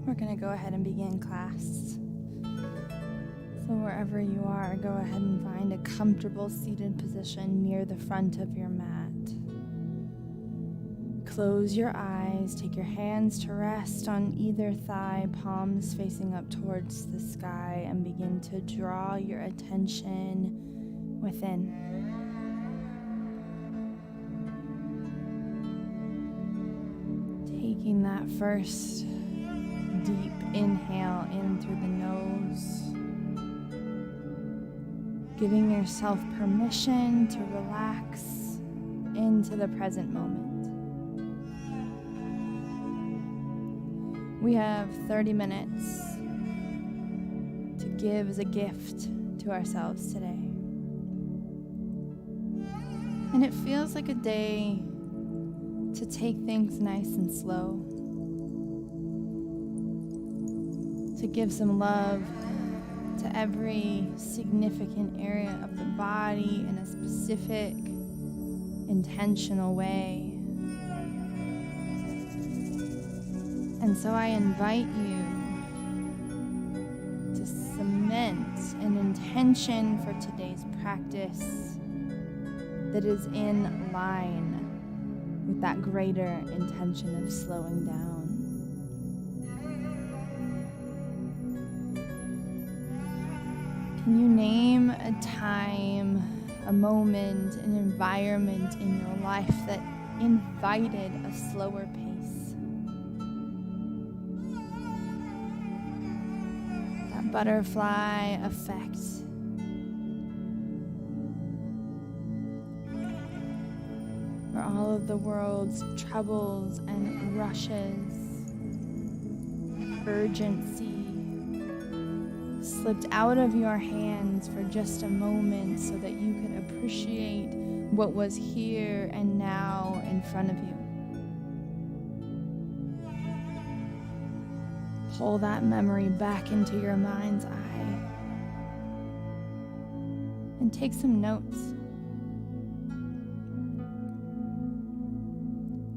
We're going to go ahead and begin class. So wherever you are, go ahead and find a comfortable seated position near the front of your mat. Close your eyes, take your hands to rest on either thigh, palms facing up towards the sky, and begin to draw your attention within. Taking that first deep inhale in through the nose, giving yourself permission to relax into the present moment. We have 30 minutes to give as a gift to ourselves today. And it feels like a day to take things nice and slow, to give some love to every significant area of the body in a specific, intentional way. And so I invite you to cement an intention for today's practice that is in line with that greater intention of slowing down. Can you name a time, a moment, an environment in your life that invited a slower pace? That butterfly effect. Where all of the world's troubles and rushes, urgency, slipped out of your hands for just a moment so that you could appreciate what was here and now in front of you. Pull that memory back into your mind's eye and take some notes.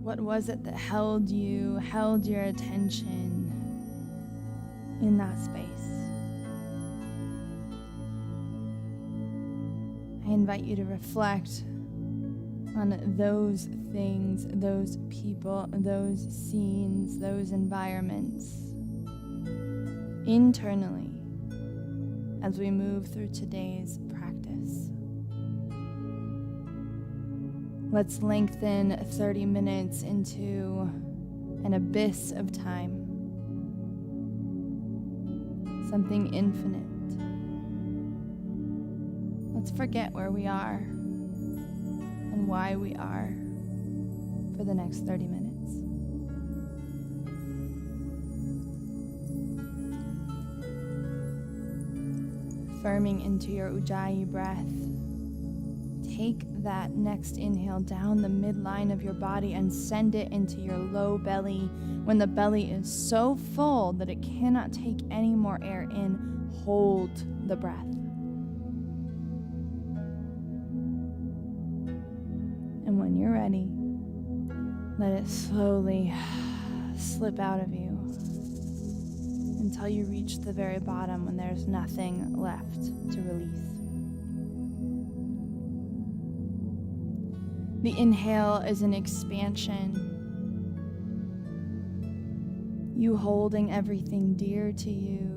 What was it that held your attention in that space? I invite you to reflect on those things, those people, those scenes, those environments internally as we move through today's practice. Let's lengthen 30 minutes into an abyss of time, something infinite. Let's forget where we are and why we are for the next 30 minutes. Firming into your Ujjayi breath, take that next inhale down the midline of your body and send it into your low belly. When the belly is so full that it cannot take any more air in, hold the breath. And when you're ready, let it slowly slip out of you until you reach the very bottom when there's nothing left to release. The inhale is an expansion. You holding everything dear to you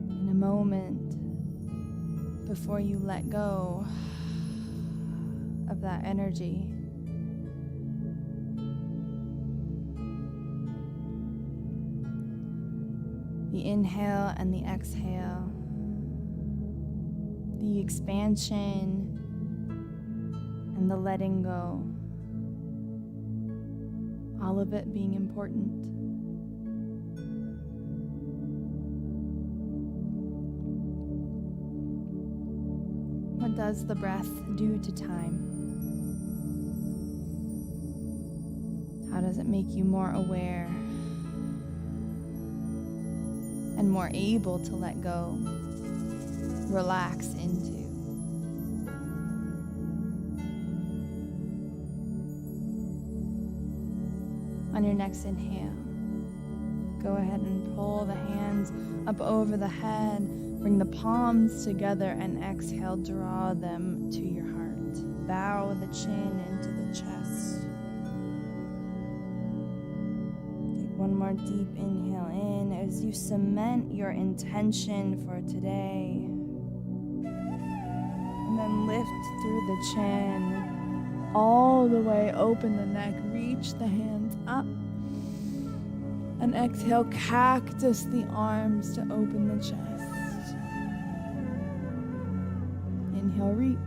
in a moment before you let go of that energy. The inhale and the exhale, the expansion and the letting go, all of it being important. What does the breath do to time? How does it make you more aware and more able to let go, relax into? On your next inhale, go ahead and pull the hands up over the head. Bring the palms together and exhale, draw them to your heart. Bow the chin into the chest. Take one more deep inhale in as you cement your intention for today. And then lift through the chin, all the way open the neck, reach the hands up. And exhale, cactus the arms to open the chest. Inhale, reach.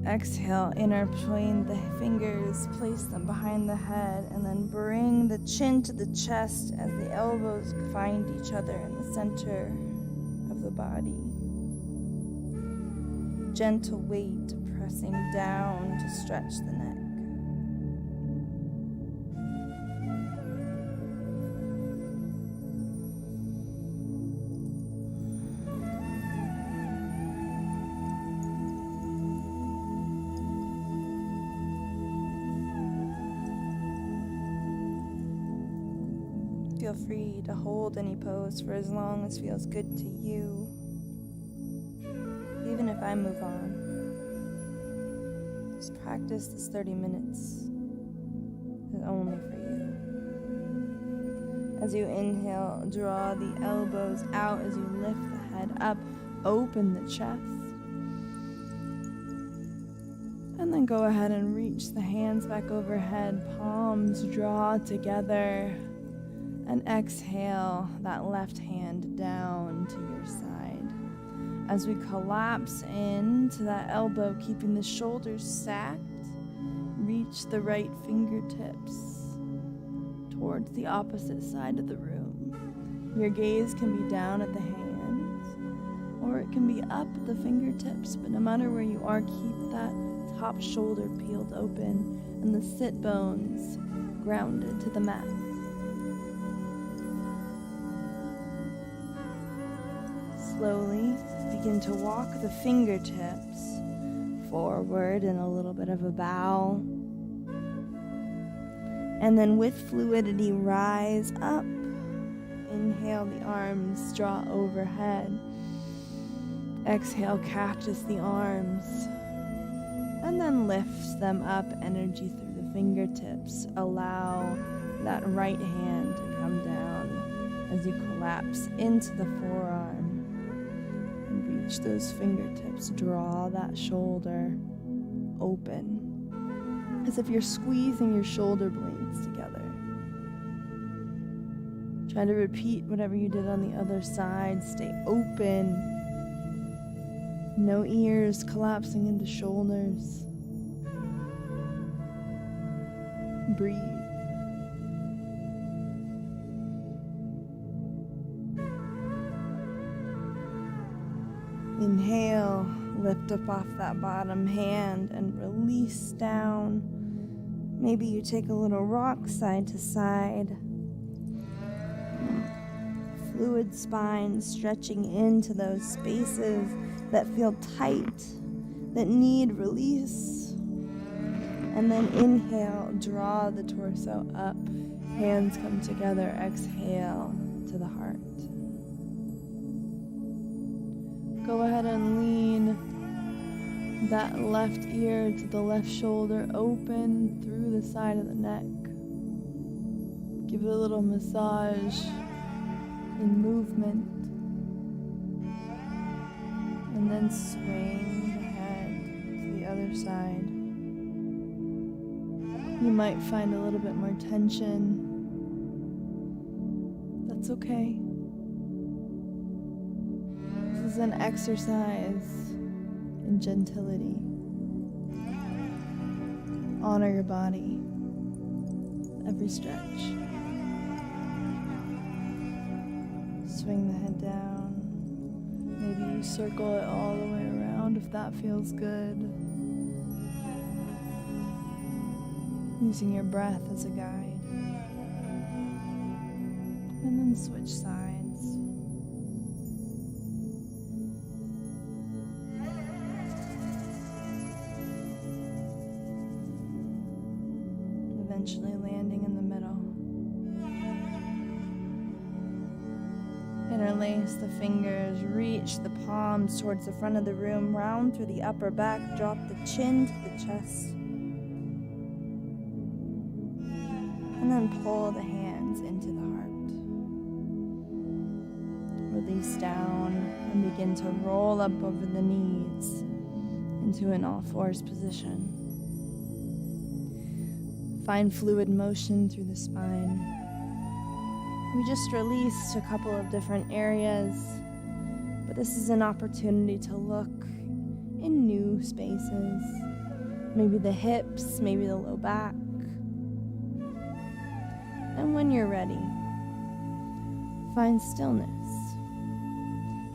Exhale, intertwine the fingers, place them behind the head, and then bring the chin to the chest as the elbows find each other in the center of the body. Gentle weight pressing down to stretch the neck. Feel free to hold any pose for as long as feels good to you. Even if I move on, just practice this 30 minutes is only for you. As you inhale, draw the elbows out as you lift the head up, open the chest. And then go ahead and reach the hands back overhead, palms draw together. And exhale that left hand down to your side. As we collapse into that elbow, keeping the shoulders stacked, reach the right fingertips towards the opposite side of the room. Your gaze can be down at the hands, or it can be up at the fingertips, but no matter where you are, keep that top shoulder peeled open and the sit bones grounded to the mat. Slowly begin to walk the fingertips forward in a little bit of a bow. And then with fluidity, rise up. Inhale, the arms draw overhead. Exhale, cactus the arms. And then lift them up, energy through the fingertips. Allow that right hand to come down as you collapse into the forearm. Reach those fingertips, draw that shoulder open, as if you're squeezing your shoulder blades together. Try to repeat whatever you did on the other side. Stay open. No ears collapsing into shoulders. Breathe. Inhale, lift up off that bottom hand and release down. Maybe you take a little rock side to side. Fluid spine stretching into those spaces that feel tight, that need release. And then inhale, draw the torso up. Hands come together, exhale to the heart. Go ahead and lean that left ear to the left shoulder, open through the side of the neck. Give it a little massage and movement. And then swing the head to the other side. You might find a little bit more tension. That's okay. This is an exercise in gentility. Honor your body. Every stretch. Swing the head down. Maybe you circle it all the way around if that feels good. Using your breath as a guide. And then switch sides. gently landing in the middle. Interlace the fingers, reach the palms towards the front of the room, round through the upper back, drop the chin to the chest. And then pull the hands into the heart. Release down and begin to roll up over the knees into an all-fours position. Find fluid motion through the spine. We just released a couple of different areas, but this is an opportunity to look in new spaces. Maybe the hips, maybe the low back. And when you're ready, find stillness.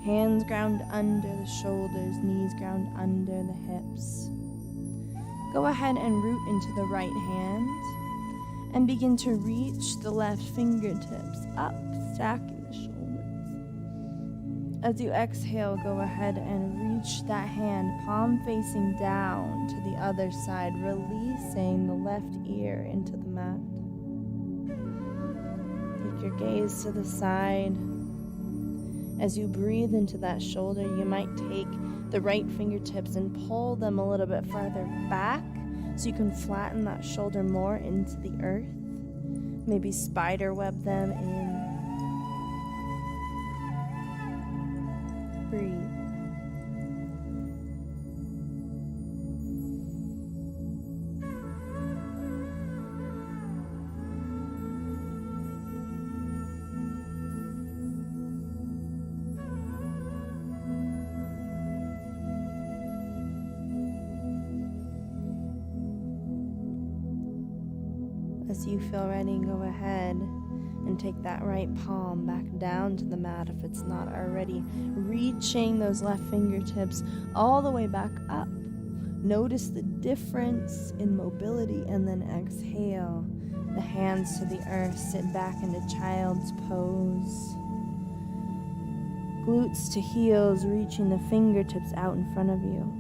Hands ground under the shoulders, knees ground under the hips. Go ahead and root into the right hand and begin to reach the left fingertips up, stacking the shoulders. As you exhale, go ahead and reach that hand, palm facing down to the other side, releasing the left ear into the mat. Take your gaze to the side. As you breathe into that shoulder, you might take the right fingertips and pull them a little bit farther back so you can flatten that shoulder more into the earth. Maybe spider web them in. Breathe. As you feel ready, go ahead and take that right palm back down to the mat if it's not already. Reaching those left fingertips all the way back up. Notice the difference in mobility, and then exhale. The hands to the earth, sit back into child's pose. Glutes to heels, reaching the fingertips out in front of you.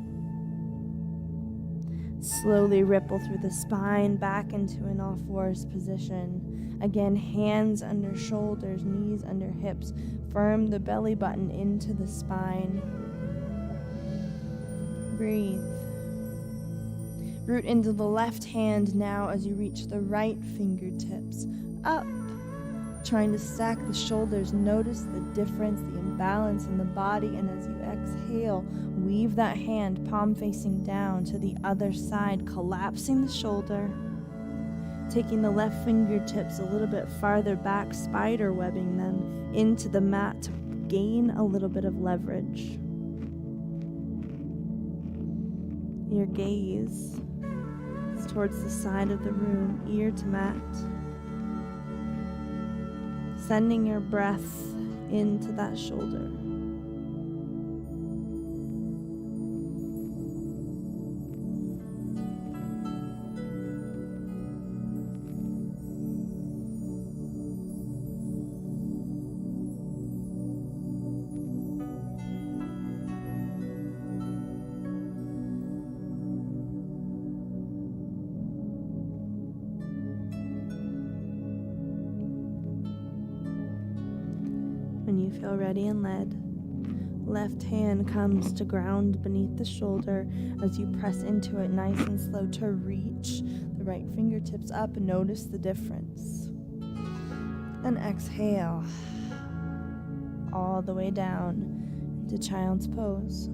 Slowly ripple through the spine back into an all-fours position. Again, hands under shoulders, knees under hips. Firm the belly button into the spine. Breathe. Root into the left hand now as you reach the right fingertips up. Trying to stack the shoulders. Notice the difference, the imbalance in the body. And as you exhale, weave that hand palm facing down to the other side, collapsing the shoulder. Taking the left fingertips a little bit farther back, spider webbing them into the mat to gain a little bit of leverage. Your gaze is towards the side of the room, ear to mat. Sending your breath into that shoulder. When you feel ready and led, left hand comes to ground beneath the shoulder as you press into it nice and slow to reach the right fingertips up and notice the difference. And exhale all the way down to child's pose.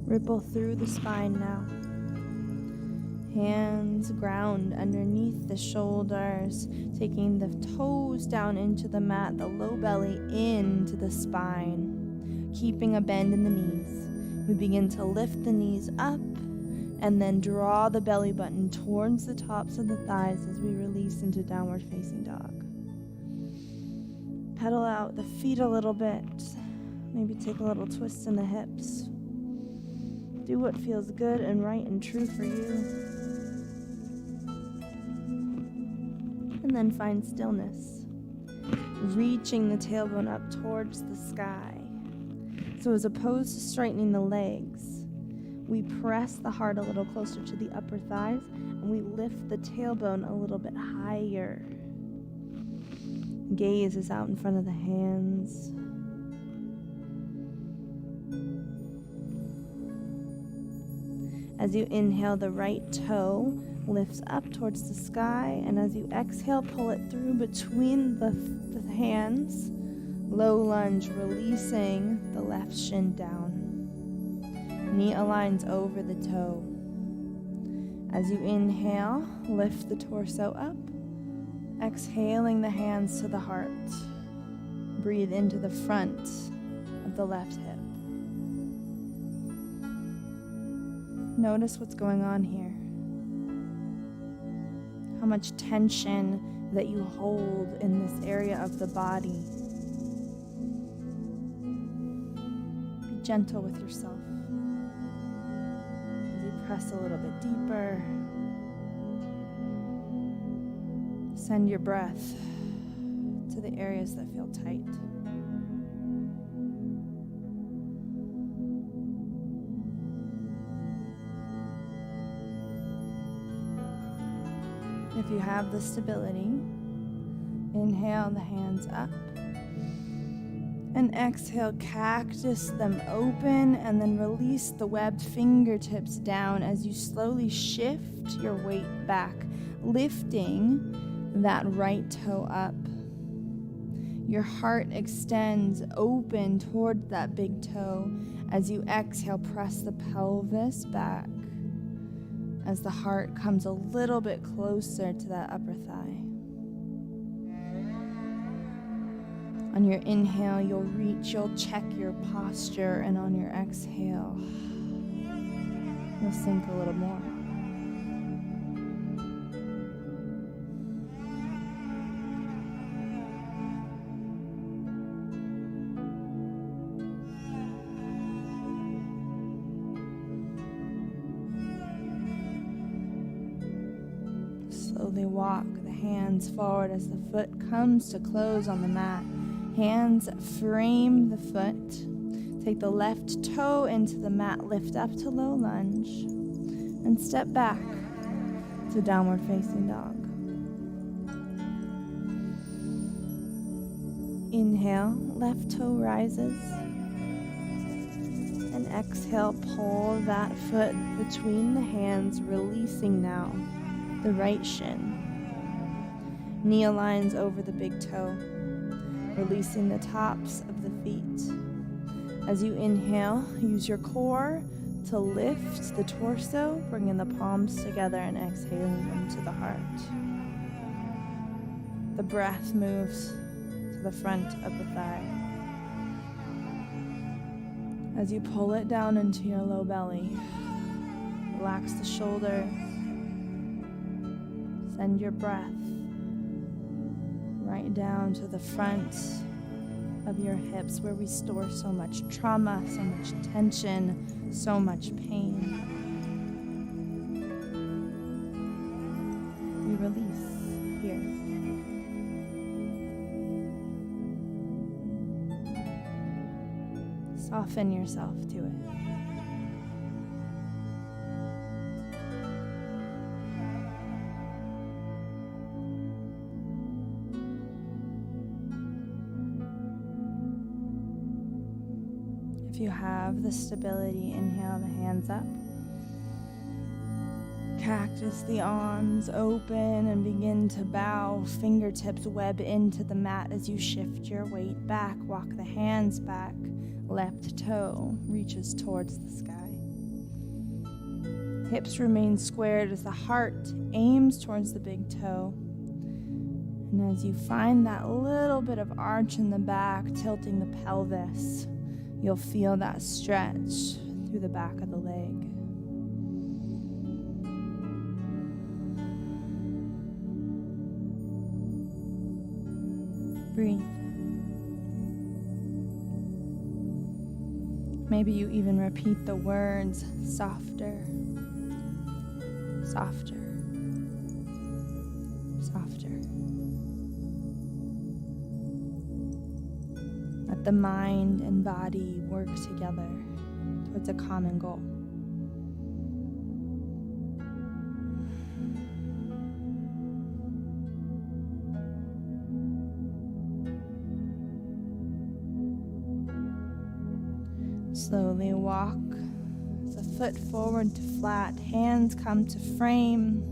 Ripple through the spine now. Hands ground underneath the shoulders, taking the toes down into the mat, the low belly into the spine, keeping a bend in the knees. We begin to lift the knees up and then draw the belly button towards the tops of the thighs as we release into downward facing dog. Pedal out the feet a little bit, maybe take a little twist in the hips. Do what feels good and right and true for you. And then find stillness, reaching the tailbone up towards the sky. So as opposed to straightening the legs, we press the heart a little closer to the upper thighs, and we lift the tailbone a little bit higher. Gaze is out in front of the hands. As you inhale, the right toe lifts up towards the sky, and as you exhale, pull it through between the hands. Low lunge, releasing the left shin down. Knee aligns over the toe. As you inhale, lift the torso up. Exhaling the hands to the heart. Breathe into the front of the left hip. Notice what's going on here. How much tension that you hold in this area of the body. Be gentle with yourself. As you press a little bit deeper, send your breath to the areas that feel tight. If you have the stability, inhale the hands up. And exhale, cactus them open, and then release the webbed fingertips down as you slowly shift your weight back, lifting that right toe up. Your heart extends open toward that big toe. As you exhale, press the pelvis back as the heart comes a little bit closer to that upper thigh. On your inhale, you'll check your posture, and on your exhale, you'll sink a little more. Slowly walk the hands forward as the foot comes to close on the mat. Hands frame the foot. Take the left toe into the mat, lift up to low lunge, and step back to downward facing dog. Inhale, left toe rises. And exhale, pull that foot between the hands, releasing now the right shin. Knee aligns over the big toe, releasing the tops of the feet. As you inhale, use your core to lift the torso, bringing the palms together and exhaling them to the heart. The breath moves to the front of the thigh. As you pull it down into your low belly, relax the shoulders. Send your breath right down to the front of your hips, where we store so much trauma, so much tension, so much pain. We release here. Soften yourself to it. If you have the stability, inhale the hands up. Cactus the arms open and begin to bow. Fingertips web into the mat as you shift your weight back. Walk the hands back. Left toe reaches towards the sky. Hips remain squared as the heart aims towards the big toe. And as you find that little bit of arch in the back, tilting the pelvis, you'll feel that stretch through the back of the leg. Breathe. Maybe you even repeat the words, softer, softer, softer. A Let the mind and body work together towards a common goal. Slowly walk the foot forward to flat, hands come to frame.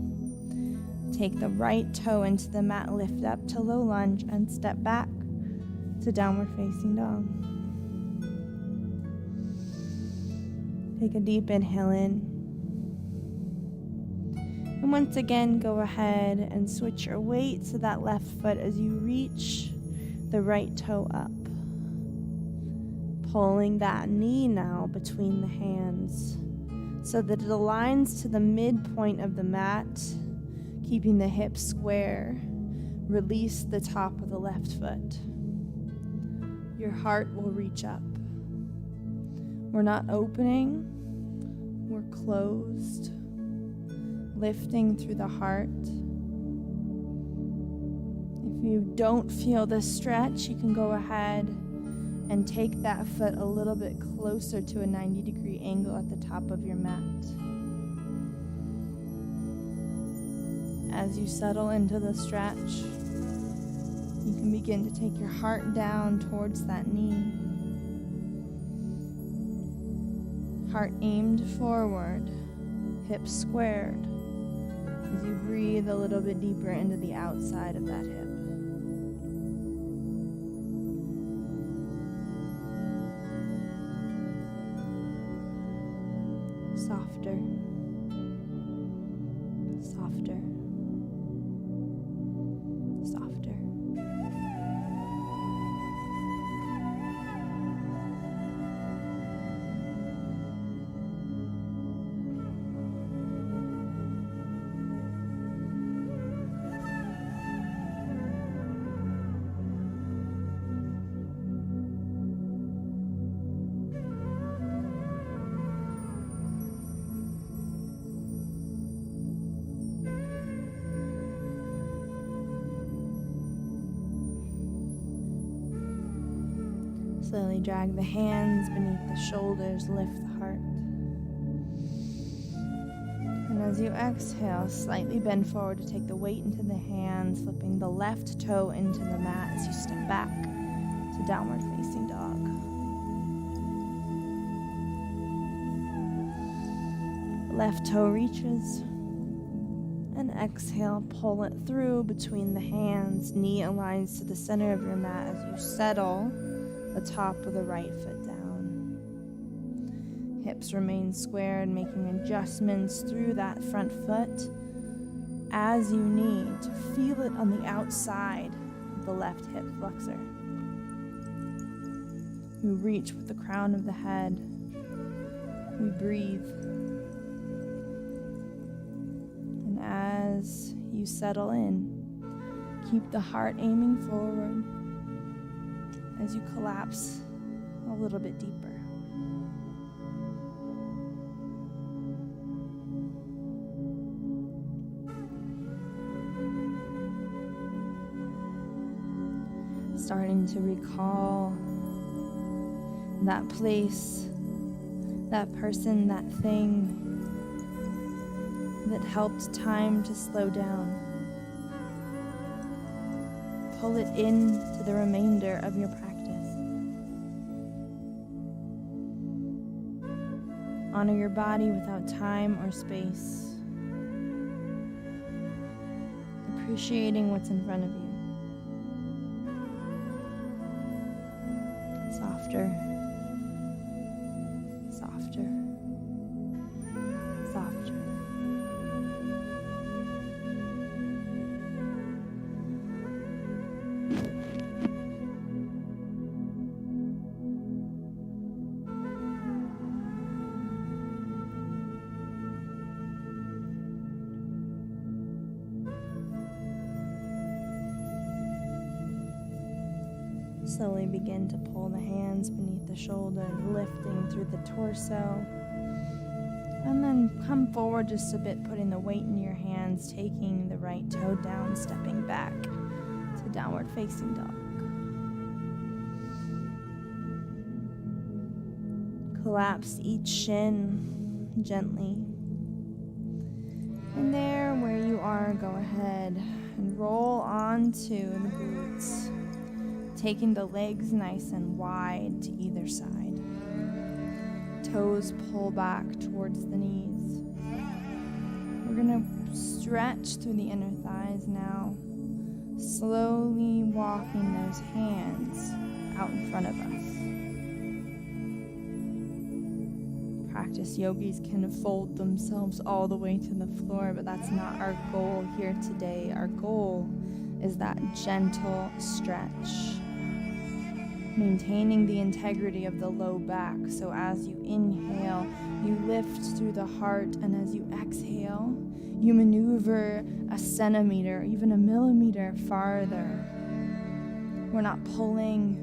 Take the right toe into the mat, lift up to low lunge, and step back to downward facing dog. Take a deep inhale in. And once again, go ahead and switch your weight to that left foot as you reach the right toe up. Pulling that knee now between the hands so that it aligns to the midpoint of the mat, keeping the hips square. Release the top of the left foot. Your heart will reach up. We're not opening, we're closed, lifting through the heart. If you don't feel this stretch, you can go ahead and take that foot a little bit closer to a 90-degree angle at the top of your mat. As you settle into the stretch, you can begin to take your heart down towards that knee. Heart aimed forward, hips squared, as you breathe a little bit deeper into the outside of that hip. Softer, softer, softer. Slowly drag the hands beneath the shoulders, lift the heart. And as you exhale, slightly bend forward to take the weight into the hands, flipping the left toe into the mat as you step back to downward facing dog. Left toe reaches. And exhale, pull it through between the hands. Knee aligns to the center of your mat as you settle the top of the right foot down. Hips remain squared, making adjustments through that front foot as you need to feel it on the outside of the left hip flexor. We reach with the crown of the head. We breathe. And as you settle in, keep the heart aiming forward as you collapse a little bit deeper. Starting to recall that place, that person, that thing that helped time to slow down. Pull it into the remainder of your practice. Honor your body without time or space. Appreciating what's in front of you. Softer, softer, softer. Slowly begin to pull the hands beneath the shoulders, lifting through the torso. And then come forward just a bit, putting the weight in your hands, taking the right toe down, stepping back to downward facing dog. Collapse each shin gently. And there where you are, go ahead and roll onto the glutes, taking the legs nice and wide to either side. Toes pull back towards the knees. We're going to stretch through the inner thighs now, slowly walking those hands out in front of us. Practice yogis can fold themselves all the way to the floor, but that's not our goal here today. Our goal is that gentle stretch, maintaining the integrity of the low back. So as you inhale, you lift through the heart, and as you exhale, you maneuver a centimeter, even a millimeter farther. We're not pulling,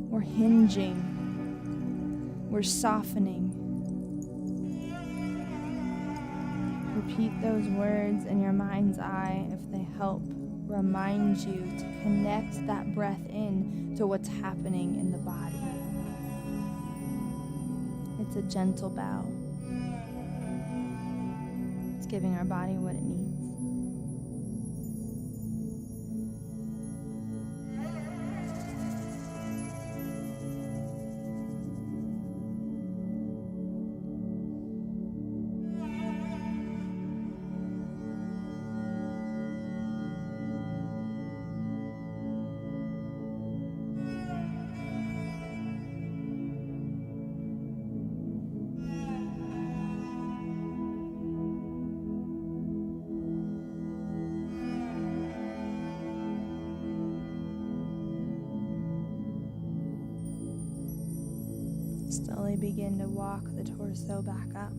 we're hinging. We're softening. Repeat those words in your mind's eye if they help remind you to connect that breath in to what's happening in the body. It's a gentle bow. It's giving our body what it needs. Slowly begin to walk the torso back up.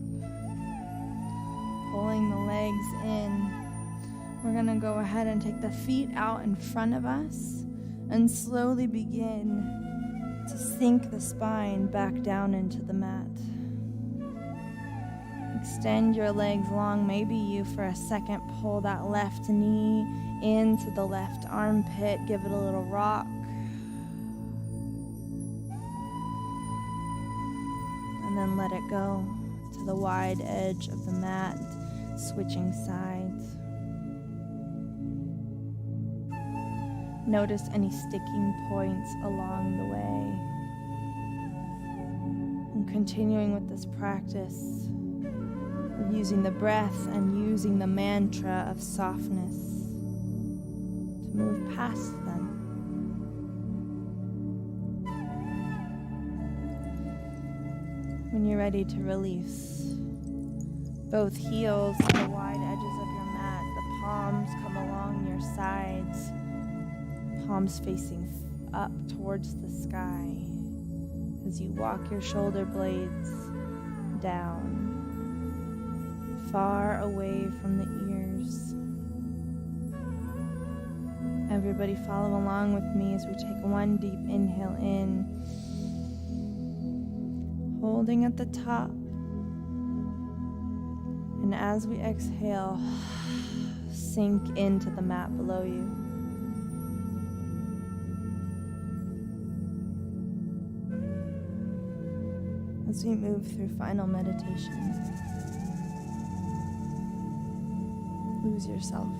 Pulling the legs in. We're going to go ahead and take the feet out in front of us and slowly begin to sink the spine back down into the mat. Extend your legs long. Maybe you, for a second, pull that left knee into the left armpit. Give it a little rock. And then let it go to the wide edge of the mat, switching sides. Notice any sticking points along the way. And continuing with this practice of using the breath and using the mantra of softness to move past them. When you're ready to release, both heels to the wide edges of your mat, the palms come along your sides, palms facing up towards the sky as you walk your shoulder blades down, far away from the ears. Everybody follow along with me as we take one deep inhale in, holding at the top, and as we exhale, sink into the mat below you. As we move through final meditation, lose yourself.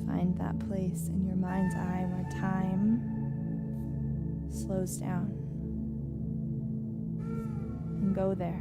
Find that place in your mind's eye where time slows down, and go there.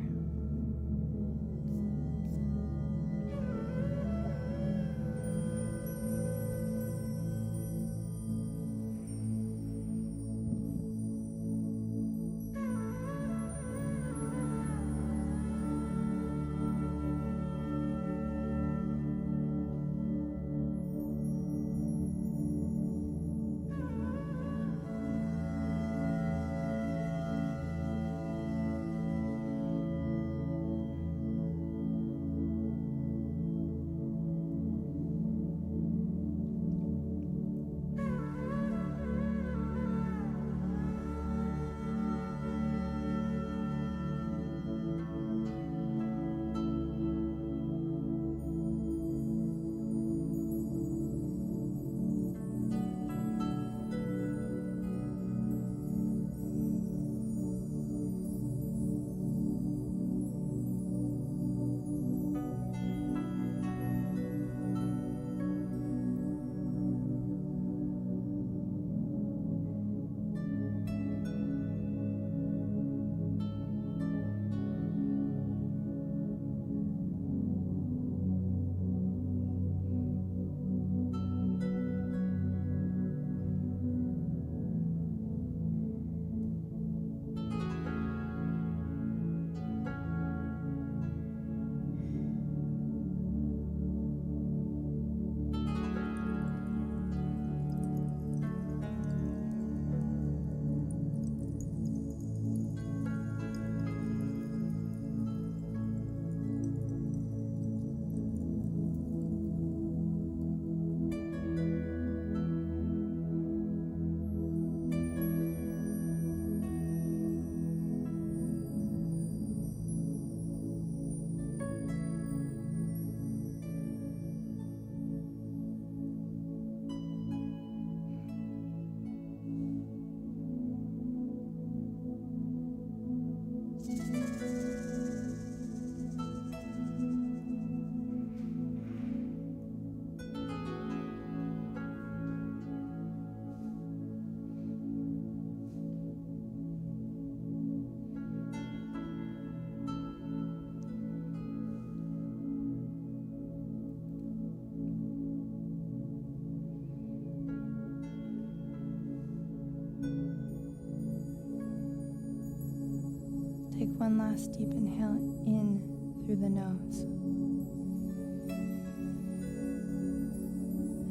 Take one last deep inhale in through the nose.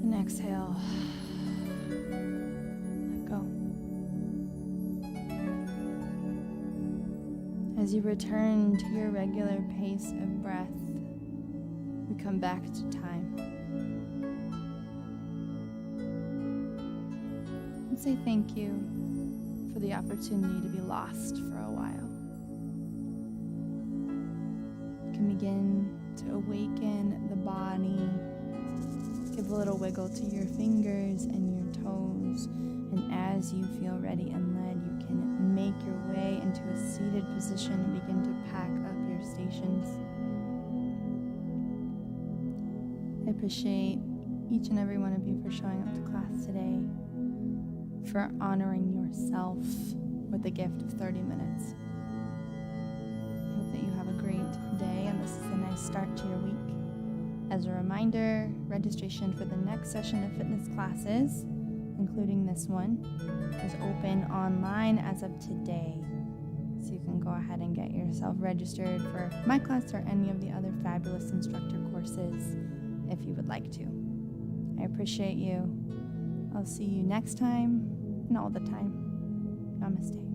And exhale. Let go. As you return to your regular pace of breath, we come back to time. And say thank you for the opportunity to be lost for a while. You can begin to awaken the body. Give a little wiggle to your fingers and your toes. And as you feel ready and led, you can make your way into a seated position and begin to pack up your stations. I appreciate each and every one of you for showing up to class today, for honoring yourself with the gift of 30 minutes. I hope that you have a great day, and this is a nice start to your week. As a reminder, registration for the next session of fitness classes, including this one, is open online as of today. So you can go ahead and get yourself registered for my class or any of the other fabulous instructor courses if you would like to. I appreciate you. I'll see you next time and all the time. Namaste.